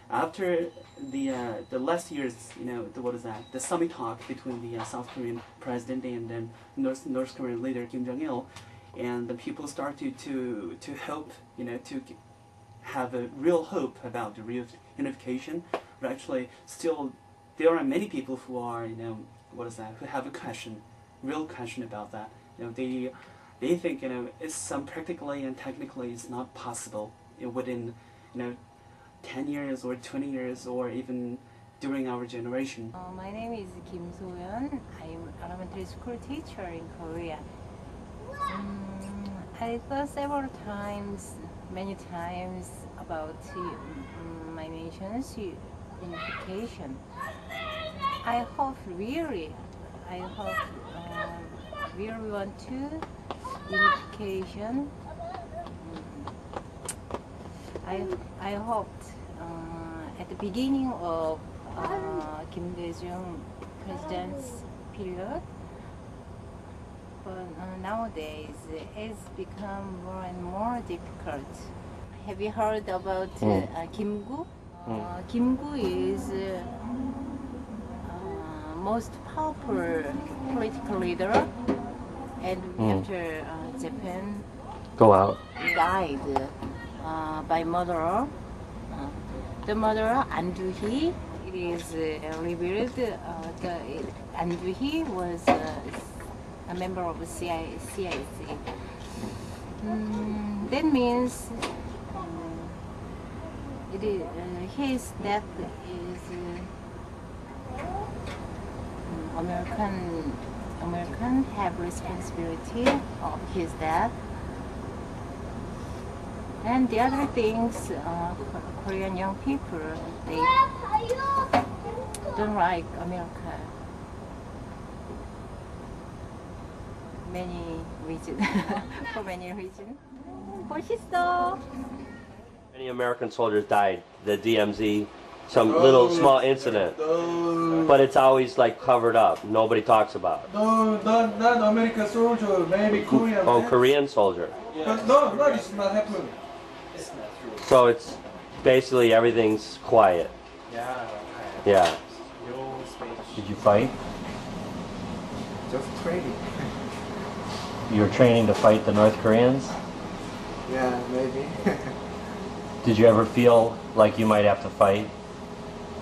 after the last year's, what is that? The summit talk between the South Korean president and then North Korean leader Kim Jong-il, and the people started to hope, to have a real hope about the reunification. But actually, still, there are many people who are, who have a real question about that. They think, it's practically and technically it's not possible within, 10 years or 20 years or even during our generation. My name is Kim So-yeon. I'm elementary school teacher in Korea. I thought many times about my nation's unification. I hope really want to unification. I hoped at the beginning of Kim Dae-jung president's period, but nowadays it's become more and more difficult. Have you heard about Kim-gu? Kim-gu is most powerful political leader, and after Japan died by murderer. The murderer An-du-hee, it is revealed An-du-hee was a member of the CIC. That means his death is American have responsibility of his death. And the other things, Korean young people, they don't like America. Many reasons. For many reasons. 멋있어. Many American soldiers died. The DMZ, some little small incident, but it's always like covered up. Nobody talks about it. No, not American soldier, maybe Korean. Oh, Korean soldier. But no, it's not happening. So it's basically everything's quiet. Yeah. Did you fight? Just training. You were training to fight the North Koreans? Yeah, maybe. Did you ever feel like you might have to fight?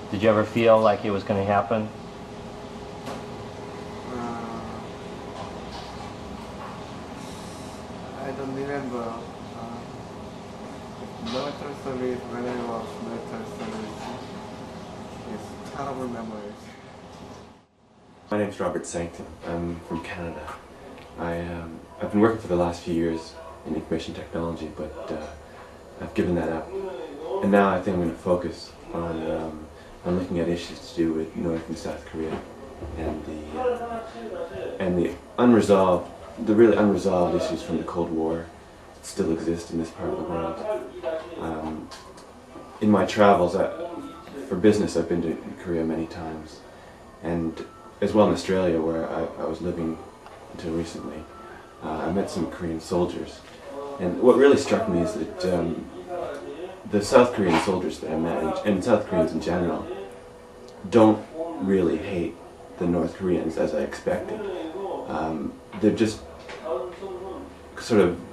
Did you ever feel like it was going to happen? I don't remember. Military service, when I was military service, it's terrible memories. My name's Robert Sancton. I'm from Canada. I've been working for the last few years in information technology, but I've given that up. And now I think I'm going to focus on looking at issues to do with North and South Korea and the really unresolved issues from the Cold War that still exist in this part of the world. In my travels, for business, I've been to Korea many times, and as well in Australia, where I was living until recently. I met some Korean soldiers, and what really struck me is that the South Korean soldiers that I met, and South Koreans in general, don't really hate the North Koreans as I expected. They're just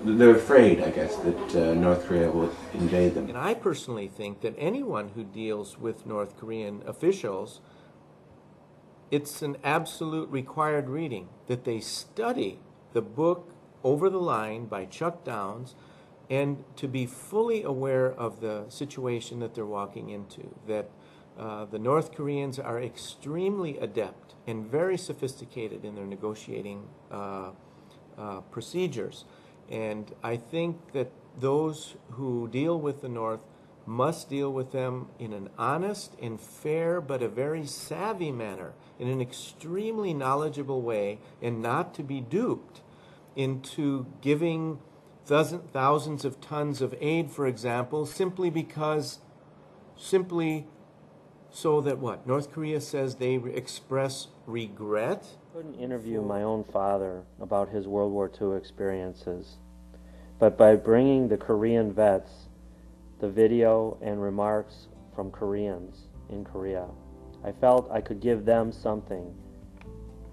they're afraid, I guess, that North Korea will invade them. And I personally think that anyone who deals with North Korean officials, it's an absolute required reading, that they study the book Over the Line by Chuck Downs, and to be fully aware of the situation that they're walking into, that the North Koreans are extremely adept and very sophisticated in their negotiating procedures. And I think that those who deal with the North must deal with them in an honest and fair but a very savvy manner, in an extremely knowledgeable way, and not to be duped into giving thousands of tons of aid, for example, simply so that what? North Korea says they express regret? I couldn't interview my own father about his World War II experiences, but by bringing the Korean vets the video and remarks from Koreans in Korea. I felt I could give them something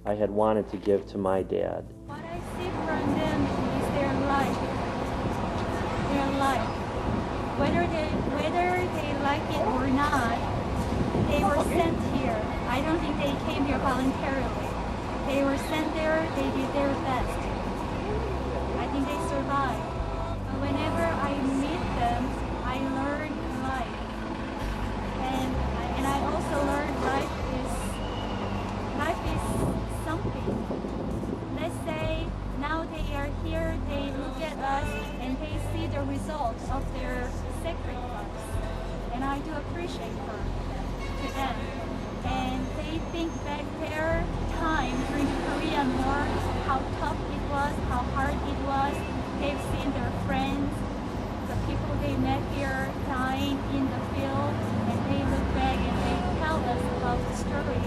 I had wanted to give to my dad. What I see from them is their life. Their life. Whether they like it or not, they were sent here. I don't think they came here voluntarily. They were sent there, they did their best. I think they survived. But whenever I meet them, I learn life. And I also learned life is something. Let's say now they are here, they look at us and they see the results of their sacrifice. And I do appreciate to them. And they think back their time during the Korean War, how tough it was, how hard it was. They've seen their friends, the people they met here dying in the field, and they look back and they tell us about the story.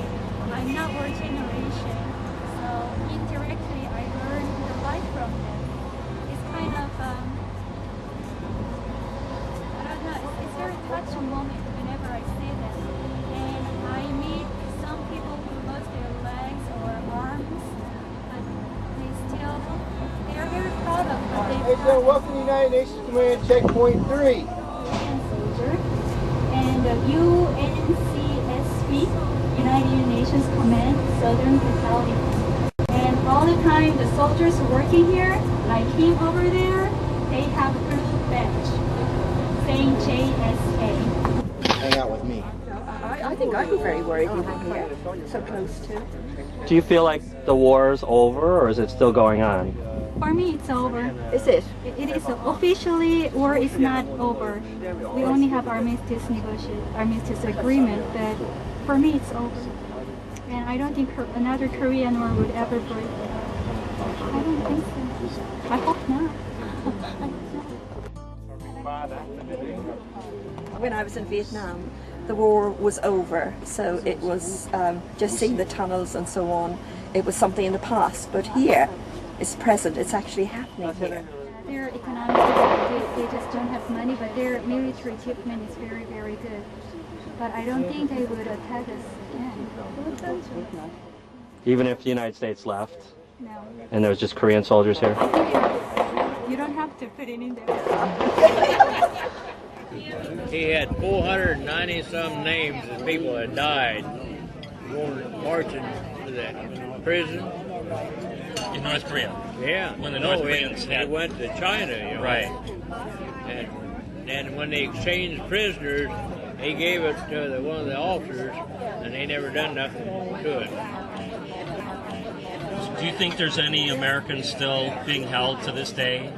I'm not our generation, so indirectly I learned the life from them. It's kind of, I don't know, it's a very touching moment whenever I see them. And I meet some people who lost their legs or arms, but they are very proud of what they've done. Welcome to the United Nations Command Checkpoint 3. Soldier, and UNCSB, United Nations Command, Southern Battalion. And all the time, the soldiers working here, like him over there, they have a blue badge saying JSA. Hang out with me. I think I'd be very worried living here, so close to. Do you feel like the war's over, or is it still going on? For me, it's over. Is it? It is officially, war is not over. We only have armistice agreement, but for me, it's over. And I don't think another Korean war would ever break. I don't think so. I hope not. When I was in Vietnam, the war was over, so it was just seeing the tunnels and so on. It was something in the past, but here, it's present. It's actually happening here. Their economics, they just don't have money, but their military equipment is very, very good. But I don't think they would attack us again. Even if the United States left, No. and there was just Korean soldiers here? You don't have to put it in there. He had 490 some names of people that died going marching to the prison in North Korea. Yeah, when the North Koreans they went to China, you know. Right. And when they exchanged prisoners, he gave it to one of the officers, and they never done nothing to it. Do you think there's any Americans still being held to this day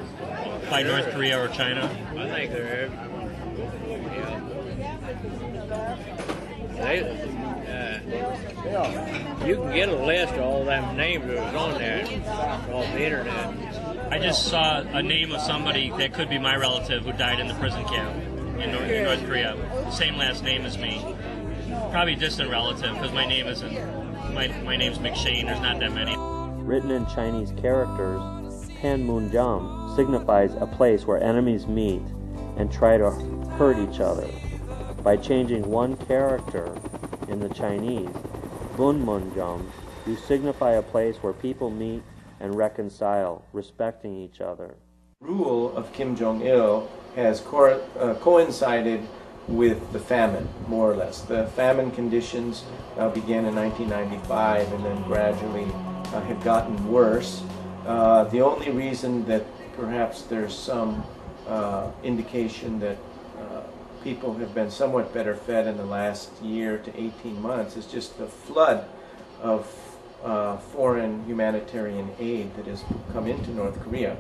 by North Korea or China? I think there is. You can get a list of all them names that was on there off the internet. I just saw a name of somebody that could be my relative who died in the prison camp in North Korea. The same last name as me. Probably a distant relative because my name isn't. My name's McShane. There's not that many. Written in Chinese characters, Panmunjom signifies a place where enemies meet and try to hurt each other. By changing one character in the Chinese, Bunmunjom, you signify a place where people meet and reconcile, respecting each other. Rule of Kim Jong-il has coincided with the famine, more or less. The famine conditions began in 1995 and then gradually have gotten worse. The only reason that perhaps there's some indication that people have been somewhat better fed in the last year to 18 months is just the flood of foreign humanitarian aid that has come into North Korea.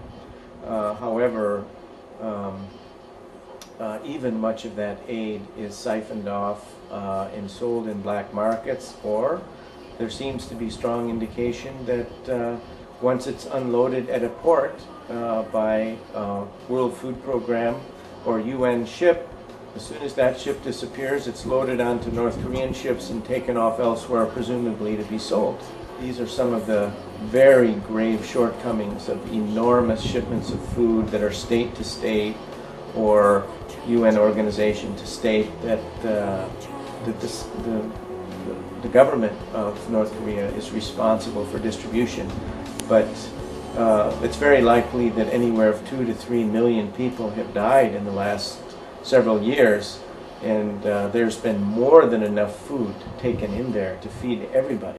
However, even much of that aid is siphoned off and sold in black markets, or there seems to be strong indication that once it's unloaded at a port by World Food Program or UN ship, as soon as that ship disappears, it's loaded onto North Korean ships and taken off elsewhere, presumably to be sold. These are some of the very grave shortcomings of enormous shipments of food that are state to state or UN organization to state that the government of North Korea is responsible for distribution, but it's very likely that anywhere of 2 to 3 million people have died in the last several years, and there's been more than enough food taken in there to feed everybody.